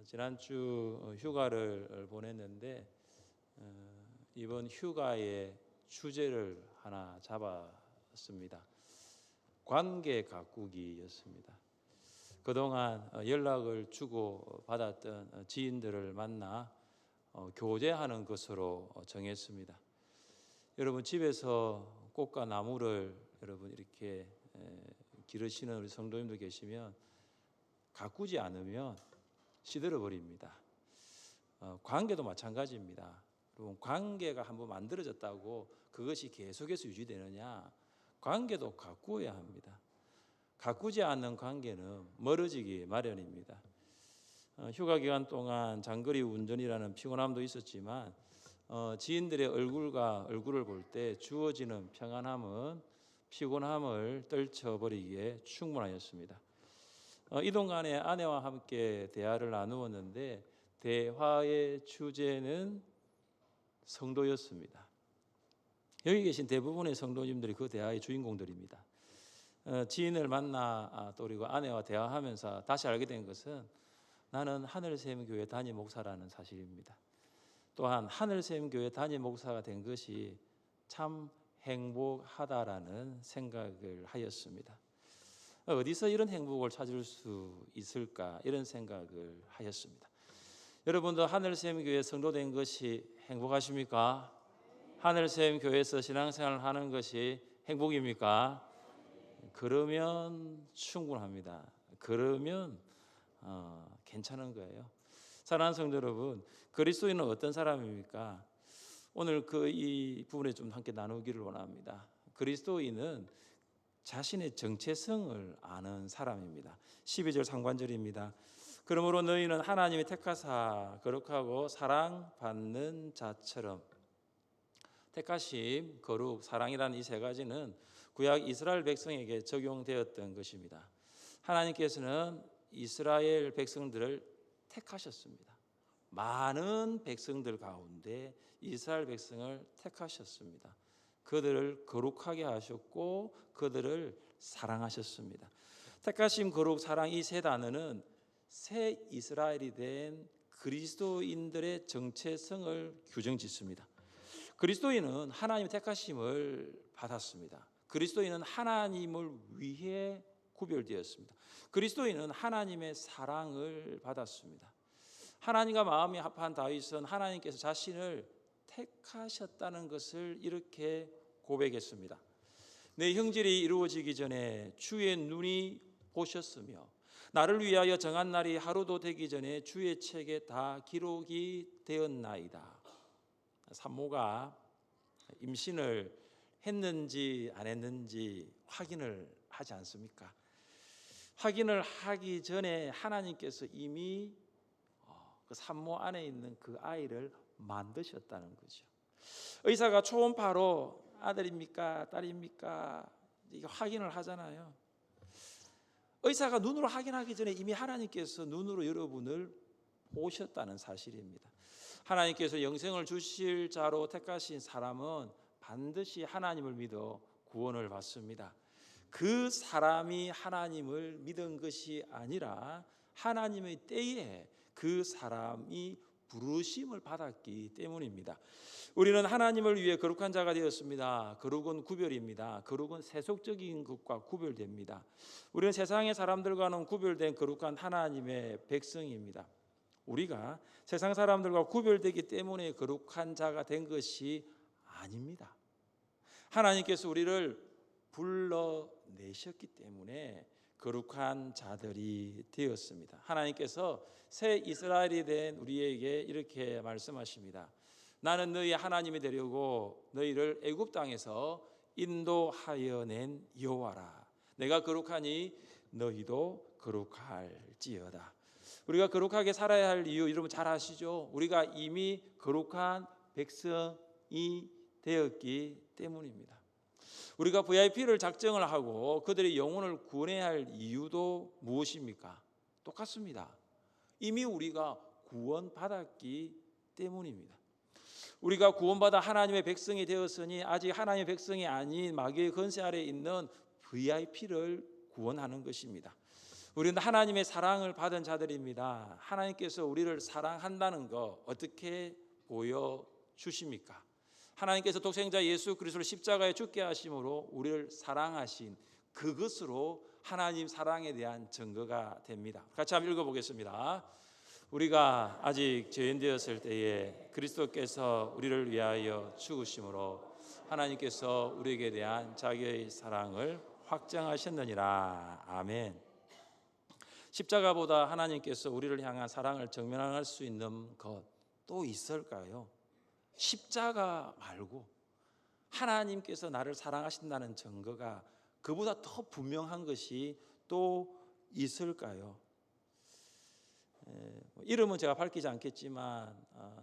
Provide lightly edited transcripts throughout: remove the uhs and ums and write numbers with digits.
지난주 휴가를 보냈는데 이번 휴가의 주제를 하나 잡았습니다. 관계 가꾸기였습니다. 그동안 연락을 주고 받았던 지인들을 만나 교제하는 것으로 정했습니다. 여러분 집에서 꽃과 나무를 여러분 이렇게 기르시는 우리 성도님들 계시면 가꾸지 않으면 시들어 버립니다. 관계도 마찬가지입니다. 여러분 관계가 한번 만들어졌다고 그것이 계속해서 유지되느냐? 관계도 가꾸어야 합니다. 가꾸지 않는 관계는 멀어지기 마련입니다. 휴가 기간 동안 장거리 운전이라는 피곤함도 있었지만 지인들의 얼굴을 볼 때 주어지는 평안함은 피곤함을 떨쳐버리기에 충분하였습니다. 이동간에 아내와 함께 대화를 나누었는데 대화의 주제는 성도였습니다. 여기 계신 대부분의 성도님들이 그 대화의 주인공들입니다. 지인을 만나 또 그리고 아내와 대화하면서 다시 알게 된 것은 나는 하늘샘교회 담임 목사라는 사실입니다. 또한 하늘샘교회 담임 목사가 된 것이 참 행복하다라는 생각을 하였습니다. 어디서 이런 행복을 찾을 수 있을까 이런 생각을 하였습니다. 여러분도 하늘샘교회 성도된 것이 행복하십니까? 하늘샘교회에서 신앙생활을 하는 것이 행복입니까? 그러면 충분합니다. 그러면 괜찮은 거예요. 사랑하는 성도 여러분, 그리스도인은 어떤 사람입니까? 오늘 이 부분에 좀 함께 나누기를 원합니다. 그리스도인은 자신의 정체성을 아는 사람입니다. 12절 상반절입니다. 그러므로 너희는 하나님의 택하사 거룩하고 사랑받는 자처럼. 택하심, 거룩, 사랑이라는 이 세 가지는 구약 이스라엘 백성에게 적용되었던 것입니다. 하나님께서는 이스라엘 백성들을 택하셨습니다. 많은 백성들 가운데 이스라엘 백성을 택하셨습니다. 그들을 거룩하게 하셨고 그들을 사랑하셨습니다. 택하심, 거룩, 사랑 이 세 단어는 새 이스라엘이 된 그리스도인들의 정체성을 규정짓습니다. 그리스도인은 하나님의 택하심을 받았습니다. 그리스도인은 하나님을 위해 구별되었습니다. 그리스도인은 하나님의 사랑을 받았습니다. 하나님과 마음이 합한 다윗은 하나님께서 자신을 택하셨다는 것을 이렇게 고백했습니다. 내 형질이 이루어지기 전에 주의 눈이 보셨으며 나를 위하여 정한 날이 하루도 되기 전에 주의 책에 다 기록이 되었나이다. 산모가 임신을 했는지 안 했는지 확인을 하지 않습니까? 확인을 하기 전에 하나님께서 이미 그 산모 안에 있는 그 아이를 만드셨다는 거죠. 의사가 초음파로 아들입니까 딸입니까 이게 확인을 하잖아요. 의사가 눈으로 확인하기 전에 이미 하나님께서 눈으로 여러분을 보셨다는 사실입니다. 하나님께서 영생을 주실 자로 택하신 사람은 반드시 하나님을 믿어 구원을 받습니다. 그 사람이 하나님을 믿은 것이 아니라 하나님의 때에 그 사람이 부르심을 받았기 때문입니다. 우리는 하나님을 위해 거룩한 자가 되었습니다. 거룩은 구별입니다. 거룩은 세속적인 것과 구별됩니다. 우리는 세상의 사람들과는 구별된 거룩한 하나님의 백성입니다. 우리가 세상 사람들과 구별되기 때문에 거룩한 자가 된 것이 아닙니다. 하나님께서 우리를 불러내셨기 때문에 거룩한 자들이 되었습니다. 하나님께서 새 이스라엘이 된 우리에게 이렇게 말씀하십니다. 나는 너희 하나님이 되려고 너희를 애굽 땅에서 인도하여 낸 여호와라. 내가 거룩하니 너희도 거룩할지어다. 우리가 거룩하게 살아야 할 이유 여러분 잘 아시죠? 우리가 이미 거룩한 백성이 되었기 때문입니다. 우리가 VIP를 작정을 하고 그들의 영혼을 구원해야 할 이유도 무엇입니까? 똑같습니다. 이미 우리가 구원받았기 때문입니다. 우리가 구원받아 하나님의 백성이 되었으니 아직 하나님의 백성이 아닌 마귀의 권세 아래에 있는 VIP를 구원하는 것입니다. 우리는 하나님의 사랑을 받은 자들입니다. 하나님께서 우리를 사랑한다는 거 어떻게 보여주십니까? 하나님께서 독생자 예수 그리스도를 십자가에 죽게 하심으로 우리를 사랑하신 그것으로 하나님 사랑에 대한 증거가 됩니다. 같이 한번 읽어보겠습니다. 우리가 아직 죄인되었을 때에 그리스도께서 우리를 위하여 죽으심으로 하나님께서 우리에게 대한 자기의 사랑을 확정하셨느니라. 아멘. 십자가보다 하나님께서 우리를 향한 사랑을 증명할 수 있는 것 또 있을까요? 십자가 말고 하나님께서 나를 사랑하신다는 증거가 그보다 더 분명한 것이 또 있을까요? 이름은 제가 밝히지 않겠지만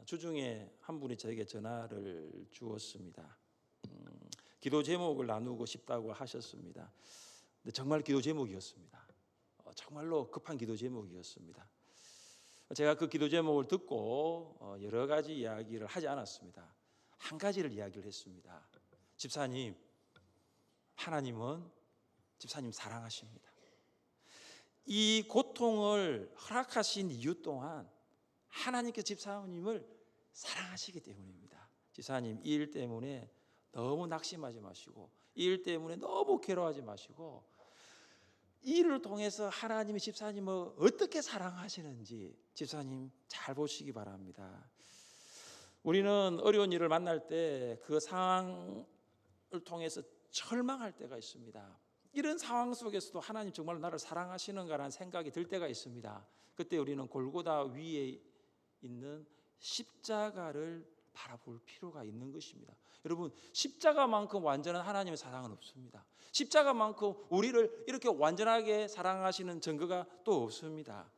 주중에 한 분이 저에게 전화를 주었습니다. 기도 제목을 나누고 싶다고 하셨습니다. 근데 정말 기도 제목이었습니다. 정말로 급한 기도 제목이었습니다. 제가 그 기도 제목을 듣고 여러 가지 이야기를 하지 않았습니다. 한 가지를 이야기를 했습니다. 집사님, 하나님은 집사님 사랑하십니다. 이 고통을 허락하신 이유 또한 하나님께서 집사님을 사랑하시기 때문입니다. 집사님, 이 일 때문에 너무 낙심하지 마시고, 이 일 때문에 너무 괴로워하지 마시고, 이 일을 통해서 하나님이 집사님을 어떻게 사랑하시는지 집사님 잘 보시기 바랍니다. 우리는 어려운 일을 만날 때 그 상황을 통해서 절망할 때가 있습니다. 이런 상황 속에서도 하나님 정말 나를 사랑하시는가라는 생각이 들 때가 있습니다. 그때 우리는 골고다 위에 있는 십자가를 바라볼 필요가 있는 것입니다. 여러분, 십자가만큼 완전한 하나님의 사랑은 없습니다. 십자가만큼 우리를 이렇게 완전하게 사랑하시는 증거가 또 없습니다.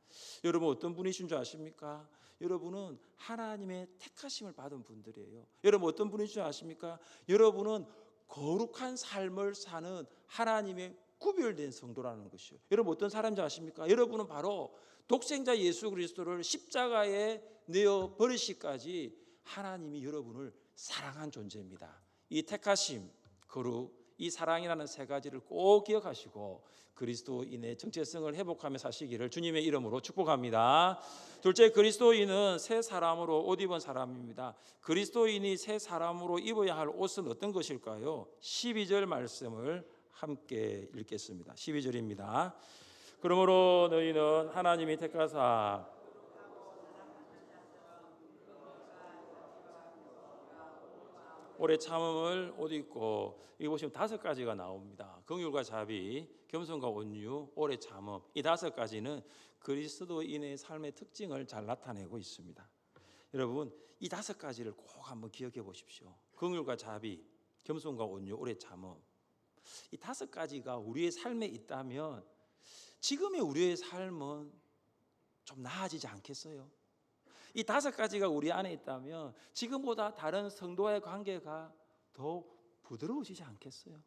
여러분, 어떤 분이신 줄 아십니까? 여러분은 하나님의 택하심을 받은 분들이에요. 여러분, 어떤 분이신 줄 아십니까? 여러분은 거룩한 삶을 사는 하나님의 구별된 성도라는 것이요. 여러분, 어떤 사람인지 아십니까? 여러분은 바로 독생자 예수 그리스도를 십자가에 내어 버리시기까지 하나님이 여러분을 사랑한 존재입니다. 이 택하심, 거룩, 이 사랑이라는 세 가지를 꼭 기억하시고 그리스도인의 정체성을 회복하며 사시기를 주님의 이름으로 축복합니다. 둘째, 그리스도인은 새 사람으로 옷 입은 사람입니다. 그리스도인이 새 사람으로 입어야 할 옷은 어떤 것일까요? 12절 말씀을 함께 읽겠습니다. 12절입니다. 그러므로 너희는 하나님이 택하사 오래 참음을 옷 입고, 여기 보시면 5가지가 나옵니다. 긍휼과 자비, 겸손과 온유, 오래 참음. 이 5가지는 그리스도인의 삶의 특징을 잘 나타내고 있습니다. 여러분, 이 5가지를 꼭 한번 기억해 보십시오. 긍휼과 자비, 겸손과 온유, 오래 참음. 이 5가지가 우리의 삶에 있다면 지금의 우리의 삶은 좀 나아지지 않겠어요? 이 5가지가 우리 안에 있다면 지금보다 다른 성도와의 관계가 더 부드러워지지 않겠어요?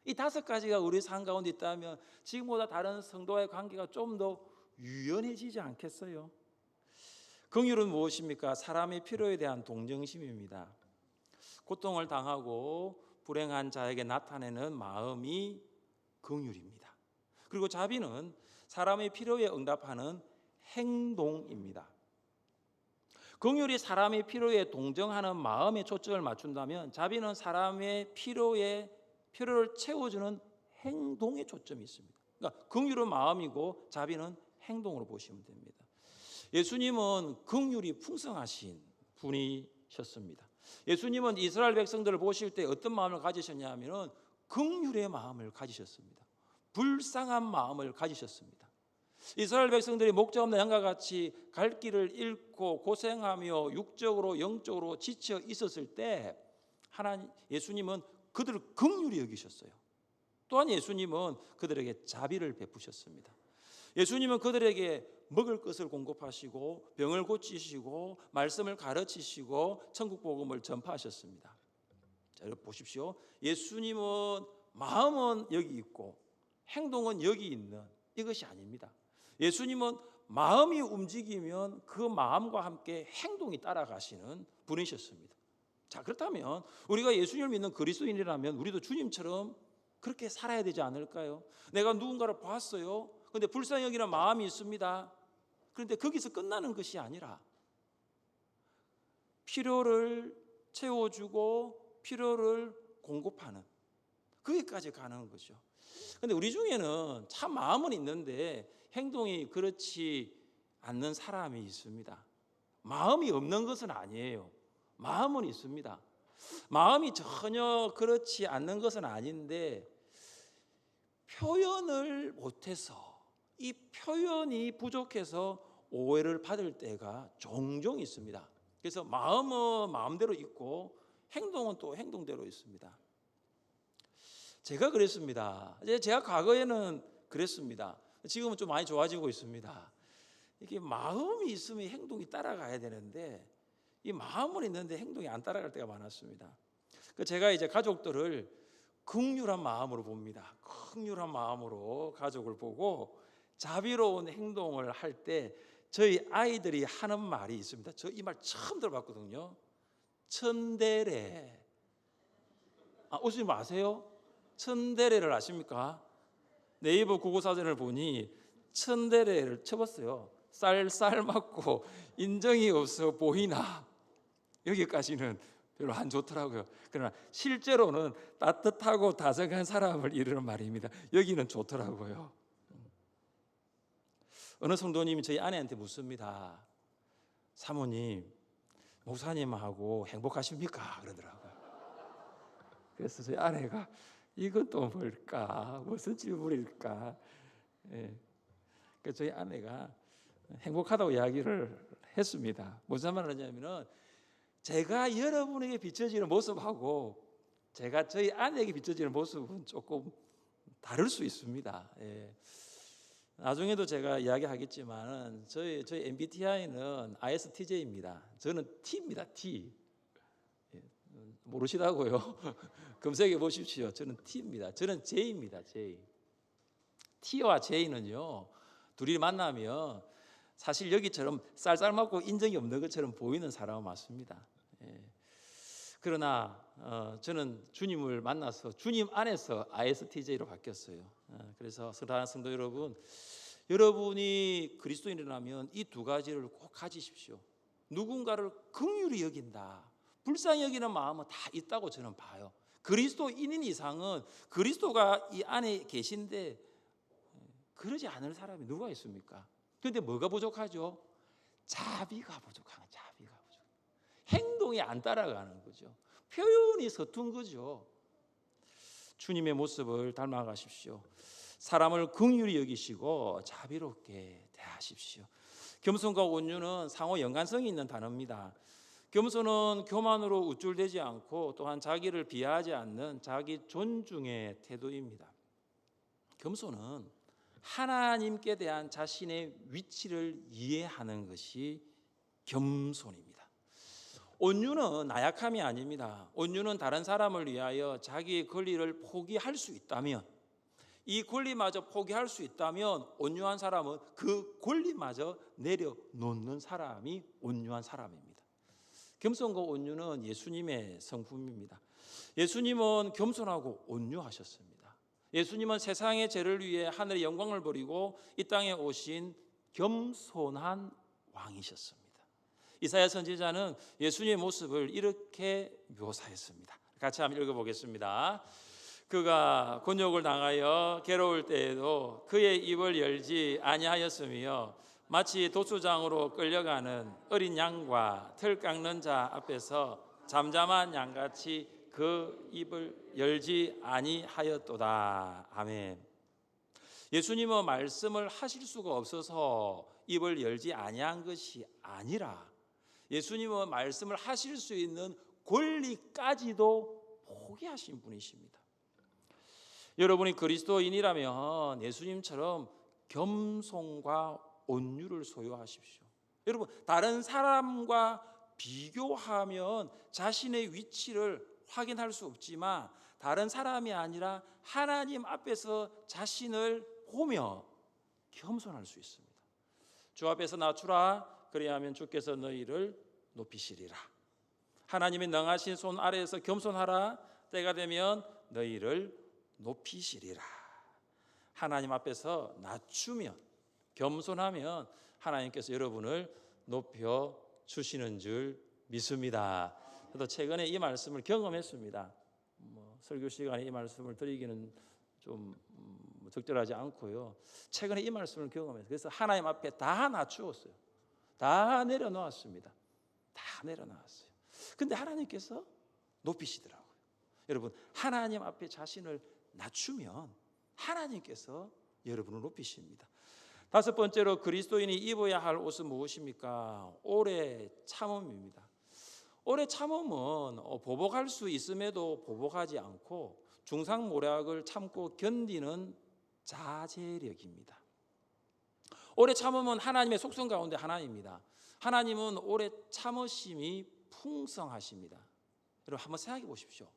이 5가지가 우리 삶 가운데 있다면 지금보다 다른 성도와의 관계가 좀 더 유연해지지 않겠어요? 긍휼은 무엇입니까? 사람의 필요에 대한 동정심입니다. 고통을 당하고 불행한 자에게 나타내는 마음이 긍휼입니다. 그리고 자비는 사람의 필요에 응답하는 행동입니다. 긍휼이 사람의 필요에 동정하는 마음에 초점을 맞춘다면 자비는 사람의 필요를 채워주는 행동에 초점이 있습니다. 그러니까 긍휼은 마음이고 자비는 행동으로 보시면 됩니다. 예수님은 긍휼이 풍성하신 분이셨습니다. 예수님은 이스라엘 백성들을 보실 때 어떤 마음을 가지셨냐면 긍휼의 마음을 가지셨습니다. 불쌍한 마음을 가지셨습니다. 이스라엘 백성들이 목자 없는 양과 같이 갈 길을 잃고 고생하며 육적으로 영적으로 지쳐 있었을 때 예수님은 그들을 긍휼히 여기셨어요. 또한 예수님은 그들에게 자비를 베푸셨습니다. 예수님은 그들에게 먹을 것을 공급하시고 병을 고치시고 말씀을 가르치시고 천국 복음을 전파하셨습니다. 자, 여러분 보십시오. 예수님은 마음은 여기 있고 행동은 여기 있는 이것이 아닙니다. 예수님은 마음이 움직이면 그 마음과 함께 행동이 따라가시는 분이셨습니다. 자, 그렇다면 우리가 예수님을 믿는 그리스도인이라면 우리도 주님처럼 그렇게 살아야 되지 않을까요? 내가 누군가를 봤어요. 그런데 불쌍히 여기는 마음이 있습니다. 그런데 거기서 끝나는 것이 아니라 필요를 채워주고 필요를 공급하는 거기까지 가는 거죠. 그런데 우리 중에는 참 마음은 있는데 행동이 그렇지 않는 사람이 있습니다. 마음이 없는 것은 아니에요. 마음은 있습니다. 마음이 전혀 그렇지 않는 것은 아닌데 표현을 못해서 이 표현이 부족해서 오해를 받을 때가 종종 있습니다. 그래서 마음은 마음대로 있고 행동은 또 행동대로 있습니다. 제가 그랬습니다. 제가 과거에는 그랬습니다. 지금은 좀 많이 좋아지고 있습니다. 이게 마음이 있으면 행동이 따라가야 되는데 이 마음은 있는데 행동이 안 따라갈 때가 많았습니다. 제가 이제 가족들을 긍휼한 마음으로 봅니다. 긍휼한 마음으로 가족을 보고 자비로운 행동을 할 때 저희 아이들이 하는 말이 있습니다. 저 이 말 처음 들어봤거든요. 천대래. 웃지 마세요. 천대래를 아십니까? 네이버 국어사전을 보니 천대래를 쳐봤어요. 쌀 맞고 인정이 없어 보이나 여기까지는 별로 안 좋더라고요. 그러나 실제로는 따뜻하고 다정한 사람을 이르는 말입니다. 여기는 좋더라고요. 어느 성도님이 저희 아내한테 묻습니다. 사모님, 목사님하고 행복하십니까? 그러더라고요. 그래서 저희 아내가 이건 또 뭘까? 무슨 질문일까? 그래서 저희 아내가 행복하다고 이야기를 했습니다. 무슨 말을 하냐면은 제가 여러분에게 비춰지는 모습하고 제가 저희 아내에게 비춰지는 모습은 조금 다를 수 있습니다. 나중에도 제가 이야기하겠지만 저희 MBTI는 ISTJ입니다. 저는 T입니다. T. 모르시다고요? 검색해 보십시오. 저는 T입니다. 저는 J입니다. J. T와 J는요 둘이 만나면 사실 여기처럼 쌀쌀 맞고 인정이 없는 것처럼 보이는 사람은 맞습니다. 그러나 저는 주님을 만나서 주님 안에서 ISTJ로 바뀌었어요. 그래서 사랑하는 성도 여러분, 여러분이 그리스도인이라면 이 두 가지를 꼭 가지십시오. 누군가를 긍휼히 여긴다, 불쌍히 여기는 마음은 다 있다고 저는 봐요. 그리스도인인 이상은 그리스도가 이 안에 계신데 그러지 않을 사람이 누가 있습니까? 그런데 뭐가 부족하죠? 자비가 부족한, 자비가 부족. 행동이 안 따라가는 거죠. 표현이 서툰 거죠. 주님의 모습을 닮아가십시오. 사람을 긍휼히 여기시고 자비롭게 대하십시오. 겸손과 온유는 상호 연관성이 있는 단어입니다. 겸손은 교만으로 우쭐대지 않고 또한 자기를 비하하지 않는 자기 존중의 태도입니다. 겸손은 하나님께 대한 자신의 위치를 이해하는 것이 겸손입니다. 온유는 나약함이 아닙니다. 온유는 다른 사람을 위하여 자기의 권리를 포기할 수 있다면, 이 권리마저 포기할 수 있다면 온유한 사람은 그 권리마저 내려놓는 사람이 온유한 사람입니다. 겸손과 온유는 예수님의 성품입니다. 예수님은 겸손하고 온유하셨습니다. 예수님은 세상의 죄를 위해 하늘의 영광을 버리고 이 땅에 오신 겸손한 왕이셨습니다. 이사야 선지자는 예수님의 모습을 이렇게 묘사했습니다. 같이 한번 읽어보겠습니다. 그가 곤욕을 당하여 괴로울 때에도 그의 입을 열지 아니하였으며 마치 도수장으로 끌려가는 어린 양과 털 깎는 자 앞에서 잠잠한 양같이 그 입을 열지 아니하였도다. 아멘. 예수님은 말씀을 하실 수가 없어서 입을 열지 아니한 것이 아니라 예수님은 말씀을 하실 수 있는 권리까지도 포기하신 분이십니다. 여러분이 그리스도인이라면 예수님처럼 겸손과 온유를 소유하십시오. 여러분, 다른 사람과 비교하면 자신의 위치를 확인할 수 없지만 다른 사람이 아니라 하나님 앞에서 자신을 보며 겸손할 수 있습니다. 주 앞에서 낮추라, 그리하면 주께서 너희를 높이시리라. 하나님의 능하신 손 아래에서 겸손하라, 때가 되면 너희를 높이시리라. 하나님 앞에서 낮추면, 겸손하면 하나님께서 여러분을 높여 주시는 줄 믿습니다. 저도 최근에 이 말씀을 경험했습니다. 설교 시간에 이 말씀을 드리기는 좀 적절하지 않고요. 최근에 이 말씀을 경험했어요. 그래서 하나님 앞에 다 낮추었어요. 다 내려놓았습니다. 다 내려놓았어요. 근데 하나님께서 높이시더라고요. 여러분, 하나님 앞에 자신을 낮추면 하나님께서 여러분을 높이십니다. 다섯 번째로 그리스도인이 입어야 할 옷은 무엇입니까? 오래 참음입니다. 오래 참음은 보복할 수 있음에도 보복하지 않고 중상모략을 참고 견디는 자제력입니다. 오래 참음은 하나님의 속성 가운데 하나입니다. 하나님은 오래 참으심이 풍성하십니다. 여러분 한번 생각해 보십시오.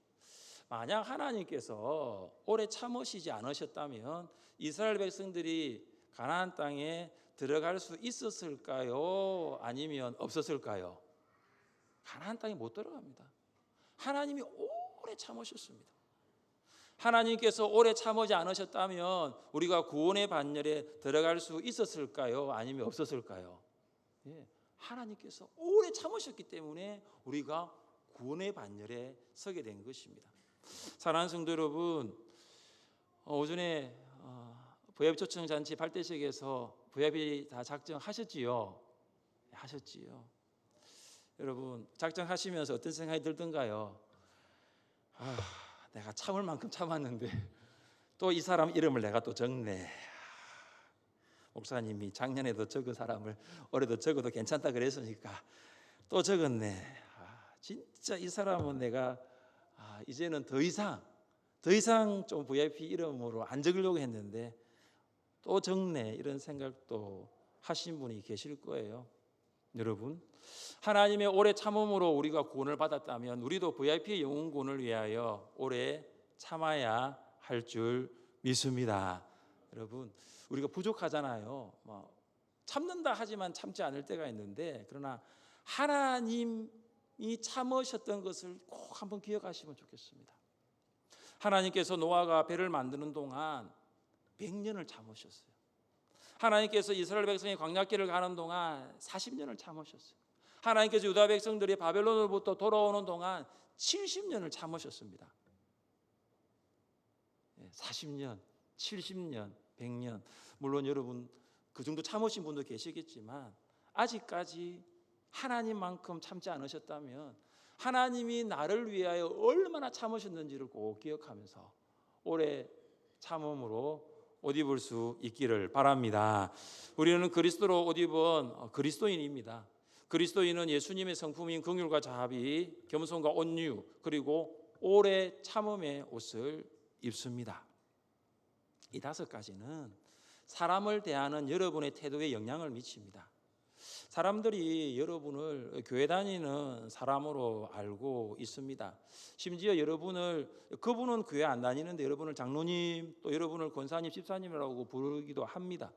만약 하나님께서 오래 참으시지 않으셨다면 이스라엘 백성들이 가나안 땅에 들어갈 수 있었을까요? 아니면 없었을까요? 가나안 땅에 못 들어갑니다. 하나님이 오래 참으셨습니다. 하나님께서 오래 참으지 않으셨다면 우리가 구원의 반열에 들어갈 수 있었을까요? 아니면 없었을까요? 예, 하나님께서 오래 참으셨기 때문에 우리가 구원의 반열에 서게 된 것입니다. 사랑하는 성도 여러분, 오전에 부합 초청 잔치 발대식에서 부합이 다 작정하셨지요? 하셨지요. 여러분 작정하시면서 어떤 생각이 들던가요? 내가 참을 만큼 참았는데 또 이 사람 이름을 내가 또 적네. 목사님이 작년에도 적은 사람을 올해도 적어도 괜찮다 그랬으니까 또 적었네. 진짜 이 사람은 내가 이제는 더 이상 좀 VIP 이름으로 안 적으려고 했는데 또 적네. 이런 생각도 하신 분이 계실 거예요. 여러분, 하나님의 오래 참음으로 우리가 구원을 받았다면 우리도 VIP의 영혼 구원을 위하여 오래 참아야 할 줄 믿습니다. 여러분, 우리가 부족하잖아요. 참는다 하지만 참지 않을 때가 있는데, 그러나 하나님이 참으셨던 것을 꼭 한번 기억하시면 좋겠습니다. 하나님께서 노아가 배를 만드는 동안 100년을 참으셨어요. 하나님께서 이스라엘 백성이 광야길을 가는 동안 40년을 참으셨어요. 하나님께서 유다 백성들이 바벨론으로부터 돌아오는 동안 70년을 참으셨습니다. 40년, 70년, 100년. 물론 여러분 그 정도 참으신 분도 계시겠지만 아직까지 하나님만큼 참지 않으셨다면 하나님이 나를 위하여 얼마나 참으셨는지를 꼭 기억하면서 오래 참음으로 옷 입을 수 있기를 바랍니다. 우리는 그리스도로 옷 입은 그리스도인입니다. 그리스도인은 예수님의 성품인 긍휼과 자비, 겸손과 온유, 그리고 오래 참음의 옷을 입습니다. 이 다섯 가지는 사람을 대하는 여러분의 태도에 영향을 미칩니다. 사람들이 여러분을 교회 다니는 사람으로 알고 있습니다. 심지어 여러분을, 그분은 교회 안 다니는데 여러분을 장로님, 또 여러분을 권사님, 집사님이라고 부르기도 합니다.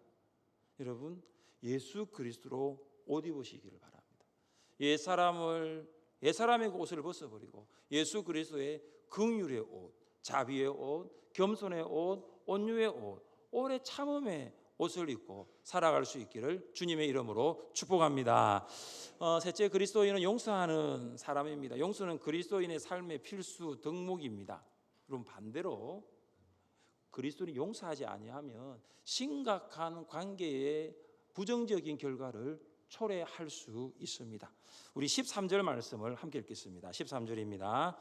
여러분, 예수 그리스도로 옷 입으시기를 바랍니다. 옛사람의 옷을 벗어버리고 예수 그리스도의 긍휼의 옷, 자비의 옷, 겸손의 옷, 온유의 옷, 오래 참음의 옷을 입고 살아갈 수 있기를 주님의 이름으로 축복합니다. 셋째, 그리스도인은 용서하는 사람입니다. 용서는 그리스도인의 삶의 필수 덕목입니다. 그럼 반대로 그리스도인이 용서하지 아니하면 심각한 관계의 부정적인 결과를 초래할 수 있습니다. 우리 13절 말씀을 함께 읽겠습니다. 13절입니다.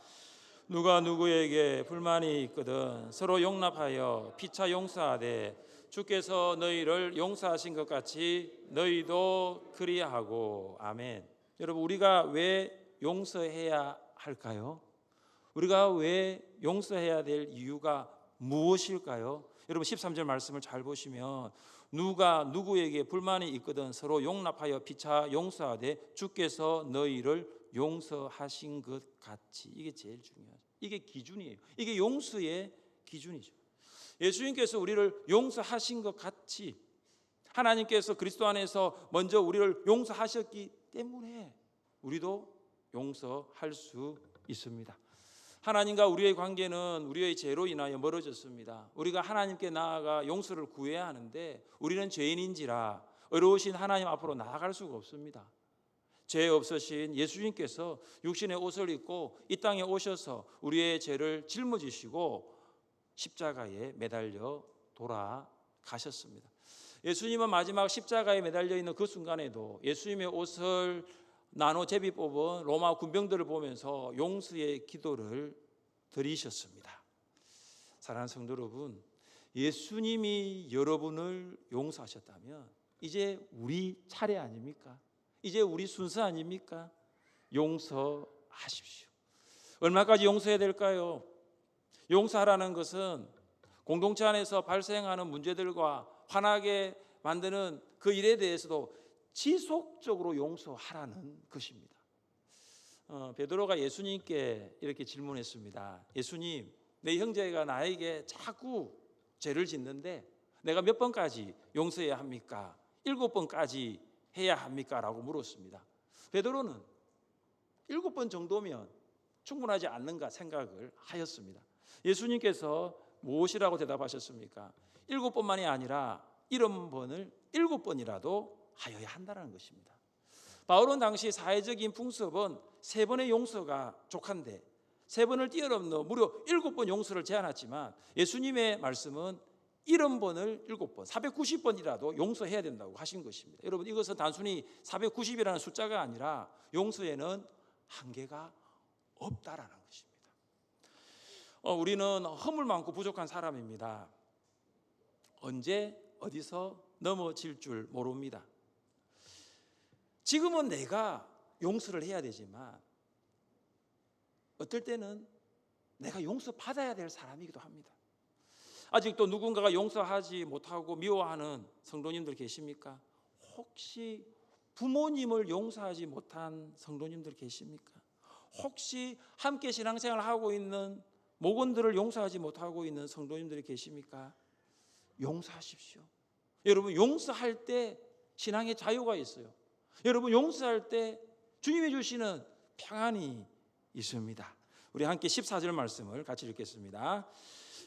누가 누구에게 불만이 있거든 서로 용납하여 피차 용서하되 주께서 너희를 용서하신 것 같이 너희도 그리하고. 아멘. 여러분, 우리가 왜 용서해야 할까요? 우리가 왜 용서해야 될 이유가 무엇일까요? 여러분 13절 말씀을 잘 보시면 누가 누구에게 불만이 있거든 서로 용납하여 피차 용서하되 주께서 너희를 용서하신 것 같이. 이게 제일 중요하죠. 이게 기준이에요. 이게 용서의 기준이죠. 예수님께서 우리를 용서하신 것 같이 하나님께서 그리스도 안에서 먼저 우리를 용서하셨기 때문에 우리도 용서할 수 있습니다. 하나님과 우리의 관계는 우리의 죄로 인하여 멀어졌습니다. 우리가 하나님께 나아가 용서를 구해야 하는데 우리는 죄인인지라 의로우신 하나님 앞으로 나아갈 수가 없습니다. 죄 없으신 예수님께서 육신의 옷을 입고 이 땅에 오셔서 우리의 죄를 짊어지시고 십자가에 매달려 돌아가셨습니다. 예수님은 마지막 십자가에 매달려 있는 그 순간에도 예수님의 옷을 나눠 제비 뽑은 로마 군병들을 보면서 용서의 기도를 드리셨습니다. 사랑하는 성도 여러분, 예수님이 여러분을 용서하셨다면 이제 우리 차례 아닙니까? 이제 우리 순서 아닙니까? 용서하십시오. 얼마까지 용서해야 될까요? 용서하라는 것은 공동체 안에서 발생하는 문제들과 화나게 만드는 그 일에 대해서도 지속적으로 용서하라는 것입니다. 베드로가 예수님께 이렇게 질문했습니다. 예수님, 내 형제가 나에게 자꾸 죄를 짓는데 내가 몇 번까지 용서해야 합니까? 7번까지 해야 합니까? 라고 물었습니다. 베드로는 7번 정도면 충분하지 않는가 생각을 하였습니다. 예수님께서 무엇이라고 대답하셨습니까? 7번만이 아니라 70번을 7번이라도 하여야 한다는 것입니다. 바울은 당시 사회적인 풍습은 3번의 용서가 족한데 3번을 뛰어넘는 무려 7번 용서를 제안했지만 예수님의 말씀은 70번을 7번, 490번이라도 용서해야 된다고 하신 것입니다. 여러분, 이것은 단순히 490이라는 숫자가 아니라 용서에는 한계가 없다라는 것입니다. 우리는 허물 많고 부족한 사람입니다. 언제 어디서 넘어질 줄 모릅니다. 지금은 내가 용서를 해야 되지만 어떨 때는 내가 용서받아야 될 사람이기도 합니다. 아직도 누군가가 용서하지 못하고 미워하는 성도님들 계십니까? 혹시 부모님을 용서하지 못한 성도님들 계십니까? 혹시 함께 신앙생활을 하고 있는 목원들을 용서하지 못하고 있는 성도님들이 계십니까? 용서하십시오. 여러분, 용서할 때 신앙의 자유가 있어요. 여러분, 용서할 때 주님이 주시는 평안이 있습니다. 우리 함께 14절 말씀을 같이 읽겠습니다.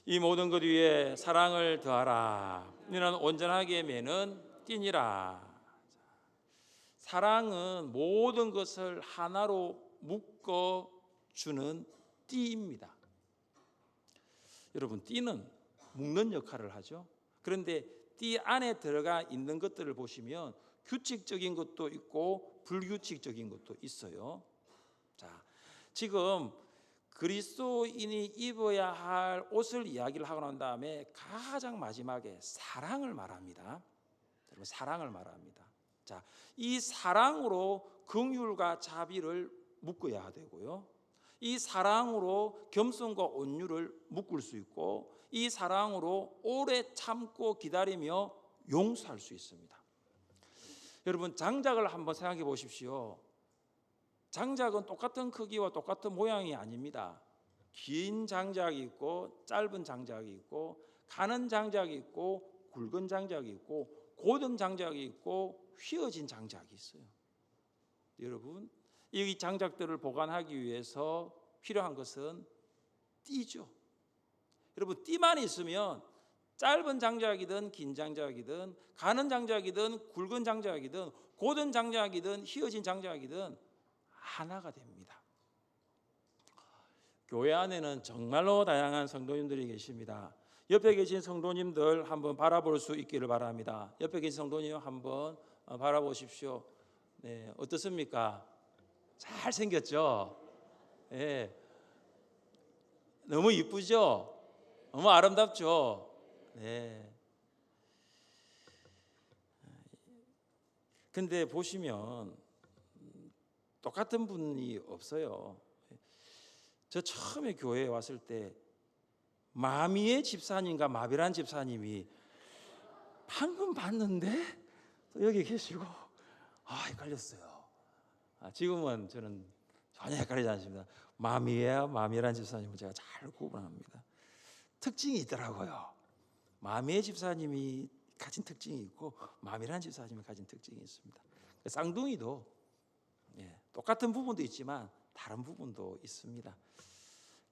이 모든 것 위에 사랑을 더하라. 너는 온전하게 매는 띠니라. 사랑은 모든 것을 하나로 묶어주는 띠입니다. 여러분, 띠는 묶는 역할을 하죠. 그런데 띠 안에 들어가 있는 것들을 보시면 규칙적인 것도 있고 불규칙적인 것도 있어요. 자, 지금 그리스도인이 입어야 할 옷을 이야기를 하고 난 다음에 가장 마지막에 사랑을 말합니다. 여러분, 사랑을 말합니다. 자, 이 사랑으로 긍휼과 자비를 묶어야 되고요. 이 사랑으로 겸손과 온유를 묶을 수 있고 이 사랑으로 오래 참고 기다리며 용서할 수 있습니다. 여러분, 장작을 한번 생각해 보십시오. 장작은 똑같은 크기와 똑같은 모양이 아닙니다. 긴 장작이 있고 짧은 장작이 있고 가는 장작이 있고 굵은 장작이 있고 고든 장작이 있고 휘어진 장작이 있어요. 여러분, 이 장작들을 보관하기 위해서 필요한 것은 띠죠. 여러분, 띠만 있으면 짧은 장작이든 긴 장작이든 가는 장작이든 굵은 장작이든 고든 장작이든 휘어진 장작이든 하나가 됩니다. 교회 안에는 정말로 다양한 성도님들이 계십니다. 옆에 계신 성도님들 한번 바라볼 수 있기를 바랍니다. 옆에 계신 성도님 한번 바라보십시오. 네, 어떻습니까? 잘 생겼죠? 네. 너무 이쁘죠? 너무 아름답죠? 네. 근데 보시면 똑같은 분이 없어요. 저 처음에 교회에 왔을 때 마미의 집사님과 마비란 집사님이 방금 봤는데 또 여기 계시고 헷갈렸어요. 지금은 저는 전혀 헷갈리지 않습니다. 마미란 집사님은 제가 잘 구분합니다. 특징이 있더라고요. 마미의 집사님이 가진 특징이 있고 마미란 집사님이 가진 특징이 있습니다. 쌍둥이도 똑같은 부분도 있지만 다른 부분도 있습니다.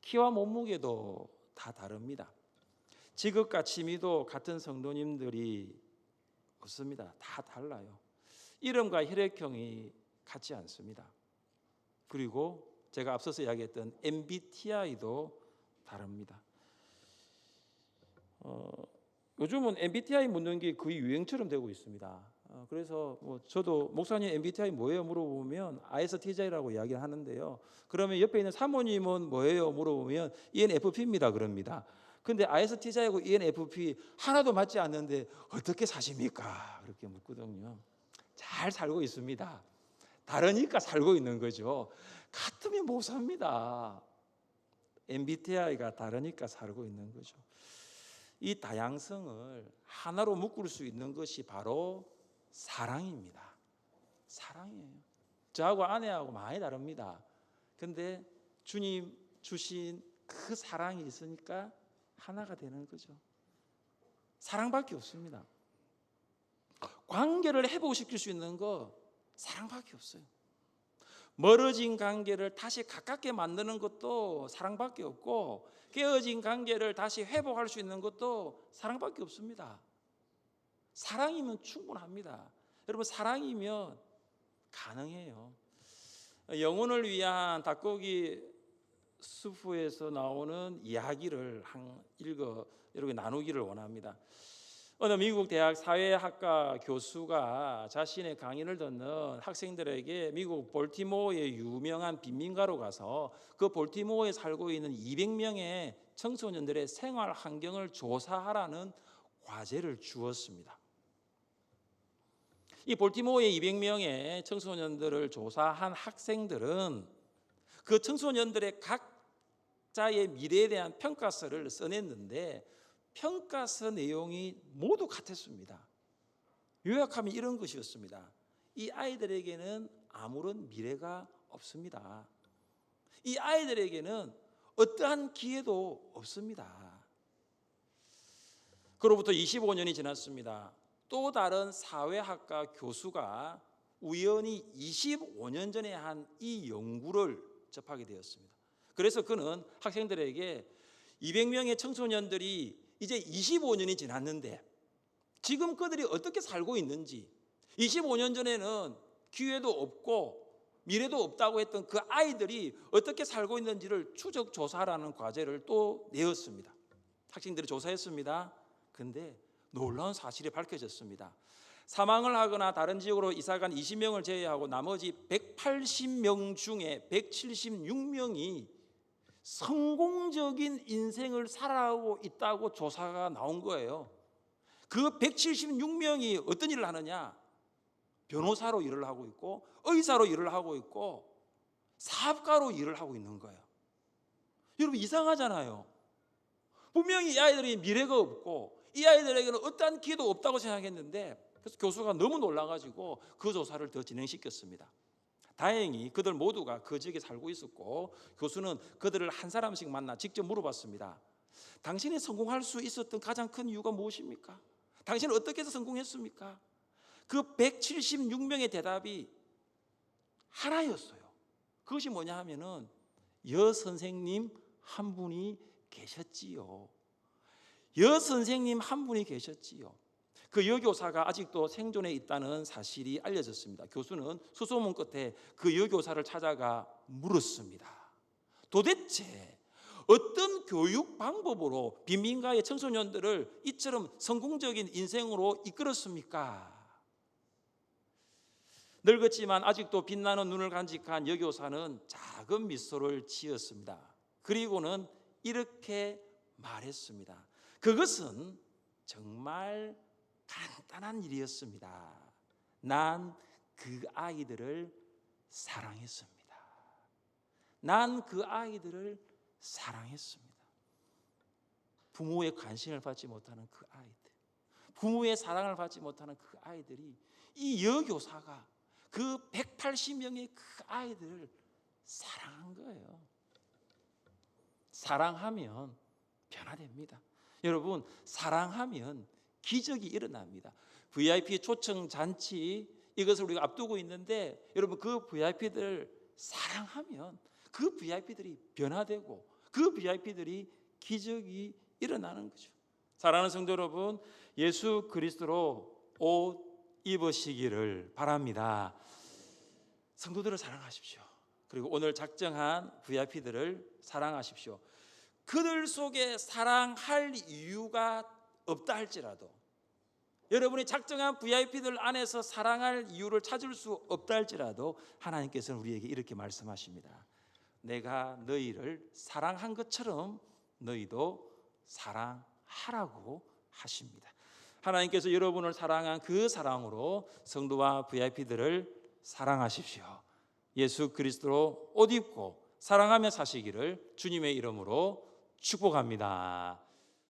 키와 몸무게도 다 다릅니다. 직업과 취미도 같은 성도님들이 없습니다. 다 달라요. 이름과 혈액형이 같지 않습니다. 그리고 제가 앞서서 이야기했던 MBTI도 다릅니다. 요즘은 MBTI 묻는 게 거의 유행처럼 되고 있습니다. 그래서 저도 목사님 MBTI 뭐예요 물어보면 ISTJ라고 이야기를 하는데요. 그러면 옆에 있는 사모님은 뭐예요 물어보면 ENFP입니다 그럽니다. 근데 ISTJ하고 ENFP 하나도 맞지 않는데 어떻게 사십니까? 그렇게 묻거든요. 잘 살고 있습니다. 다르니까 살고 있는 거죠. 같으면 못 삽니다. MBTI가 다르니까 살고 있는 거죠. 이 다양성을 하나로 묶을 수 있는 것이 바로 사랑입니다. 사랑이에요. 저하고 아내하고 많이 다릅니다. 근데 주님 주신 그 사랑이 있으니까 하나가 되는 거죠. 사랑밖에 없습니다. 관계를 회복시킬 수 있는 거 사랑밖에 없어요. 멀어진 관계를 다시 가깝게 만드는 것도 사랑밖에 없고, 깨어진 관계를 다시 회복할 수 있는 것도 사랑밖에 없습니다. 사랑이면 충분합니다. 여러분, 사랑이면 가능해요. 영혼을 위한 닭고기 수프에서 나오는 이야기를 여러분 나누기를 원합니다. 어느 미국 대학 사회학과 교수가 자신의 강의를 듣는 학생들에게 미국 볼티모어의 유명한 빈민가로 가서 그 볼티모어에 살고 있는 200명의 청소년들의 생활 환경을 조사하라는 과제를 주었습니다. 이 볼티모어의 200명의 청소년들을 조사한 학생들은 그 청소년들의 각자의 미래에 대한 평가서를 써냈는데 평가서 내용이 모두 같았습니다. 요약하면 이런 것이었습니다. 이 아이들에게는 아무런 미래가 없습니다. 이 아이들에게는 어떠한 기회도 없습니다. 그로부터 25년이 지났습니다. 또 다른 사회학과 교수가 우연히 25년 전에 한 이 연구를 접하게 되었습니다. 그래서 그는 학생들에게 200명의 청소년들이 이제 25년이 지났는데 지금 그들이 어떻게 살고 있는지, 25년 전에는 기회도 없고 미래도 없다고 했던 그 아이들이 어떻게 살고 있는지를 추적 조사하라는 과제를 또 내었습니다. 학생들이 조사했습니다. 근데 놀라운 사실이 밝혀졌습니다. 사망을 하거나 다른 지역으로 이사간 20명을 제외하고 나머지 180명 중에 176명이 성공적인 인생을 살아가고 있다고 조사가 나온 거예요. 그 176명이 어떤 일을 하느냐? 변호사로 일을 하고 있고, 의사로 일을 하고 있고, 사업가로 일을 하고 있는 거예요. 여러분, 이상하잖아요. 분명히 이 아이들이 미래가 없고 이 아이들에게는 어떠한 기회도 없다고 생각했는데, 그래서 교수가 너무 놀라가지고 그 조사를 더 진행시켰습니다. 다행히 그들 모두가 그 지역에 살고 있었고, 교수는 그들을 한 사람씩 만나 직접 물어봤습니다. 당신이 성공할 수 있었던 가장 큰 이유가 무엇입니까? 당신은 어떻게 해서 성공했습니까? 그 176명의 대답이 하나였어요. 그것이 뭐냐 하면은 여선생님 한 분이 계셨지요. 여선생님 한 분이 계셨지요. 그 여교사가 아직도 생존해 있다는 사실이 알려졌습니다. 교수는 수소문 끝에 그 여교사를 찾아가 물었습니다. 도대체 어떤 교육 방법으로 빈민가의 청소년들을 이처럼 성공적인 인생으로 이끌었습니까? 늙었지만 아직도 빛나는 눈을 간직한 여교사는 작은 미소를 지었습니다. 그리고는 이렇게 말했습니다. 그것은 정말 간단한 일이었습니다. 난 그 아이들을 사랑했습니다. 난 그 아이들을 사랑했습니다. 부모의 관심을 받지 못하는 그 아이들, 부모의 사랑을 받지 못하는 그 아이들이 이 여교사가 그 180명의 그 아이들을 사랑한 거예요. 사랑하면 변화됩니다. 여러분, 사랑하면 기적이 일어납니다. VIP 초청 잔치, 이것을 우리가 앞두고 있는데, 여러분 그 VIP들 사랑하면 그 VIP들이 변화되고 그 VIP들이 기적이 일어나는 거죠. 사랑하는 성도 여러분, 예수 그리스도로 옷 입으시기를 바랍니다. 성도들을 사랑하십시오. 그리고 오늘 작정한 VIP들을 사랑하십시오. 그들 속에 사랑할 이유가 없다 할지라도, 여러분이 작정한 VIP들 안에서 사랑할 이유를 찾을 수 없다 할지라도 하나님께서는 우리에게 이렇게 말씀하십니다. 내가 너희를 사랑한 것처럼 너희도 사랑하라고 하십니다. 하나님께서 여러분을 사랑한 그 사랑으로 성도와 VIP들을 사랑하십시오. 예수 그리스도로 옷 입고 사랑하며 사시기를 주님의 이름으로 축복합니다.